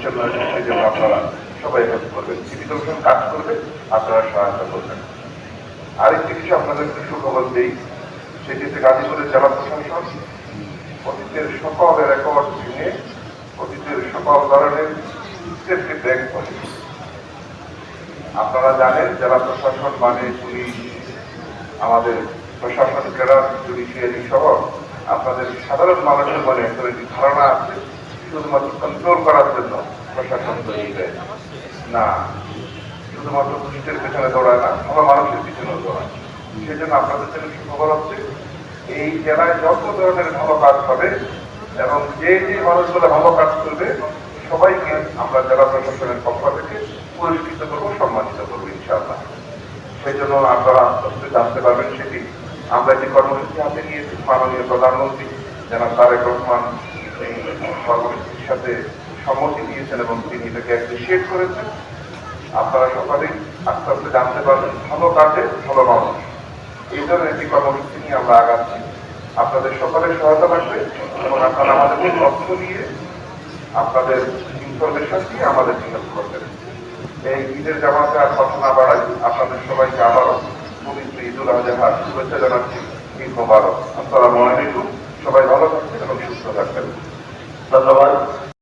পরিচ্ছন্ন হয়েছে, সেই জন্য আপনারা সবাই হেল্প করবেন। সিটি কর্পোরেশন কাজ করবে, আপনারা সহায়তা করবেন। আরেকটি কিছু আপনাদেরকে সুখবর দিই, সেটিতে গাজীপুরের জেলা প্রশাসন অতীতের সকল রেকর্ড ভেঙে অতীতের সকল ধরনের সেফটি ব্যাংক করে। আপনারা জানেন জেলা প্রশাসন মানে পুলিশ, আমাদের প্রশাসন, ক্যাডার, জুডিশিয়ারি সহ আপনাদের সাধারণ মানুষের মনে একটা ধারণা আছে শুধুমাত্র কন্ট্রোল করার জন্য প্রশাসন তৈরি হয় না, শুধুমাত্র পুলিশের পেছনে দৌড়ায় না, ভালো মানুষের পিছনেও দৌড়ায়। সেই জন্য আপনাদের জন্য সুখবর হচ্ছে এই জেলায় যত ধরনের ভালো কাজ হবে এবং যে যে মানুষগুলো ভালো কাজ করবে সবাইকে আমরা জেলা প্রশাসনের পক্ষ থেকে পুরস্কৃত করবো, সম্মানিত করবো ইনশাআল্লাহ। সেই জন্য আপনারা জানতে পারবেন সেটি আমরা একটি কর্মসূচি হাতে নিয়েছি। মাননীয় প্রধানমন্ত্রী জনাব তারেক রহমান এই কর্মসূচির সাথে সম্মতি দিয়েছেন এবং তিনি এটাকে অ্যাপ্রিসিয়েট করেছেন। আপনারা সকলেই আস্তে আস্তে জানতে পারবেন ভালো কাজে ভালো মানুষ, এই ধরনের একটি কর্মসূচি নিয়ে আমরা আগাচ্ছি। আপনাদের সকলের সহায়তা লাগবে এবং আপনারা আমাদের তথ্য দিয়ে আপনাদের ইনফরমেশন দিয়ে আমাদের হেল্প করবেন। এই ঈদের জামাতে আর কথা না বাড়াই, আপনাদের সবাইকে আবারও পবিত্র ঈদুল আজহার শুভেচ্ছা জানাচ্ছি। ঈদ মোবারক। আসসালামু আলাইকুম। সবাই ভালো থাকবেন এবং সুস্থ থাকবেন। ধন্যবাদ।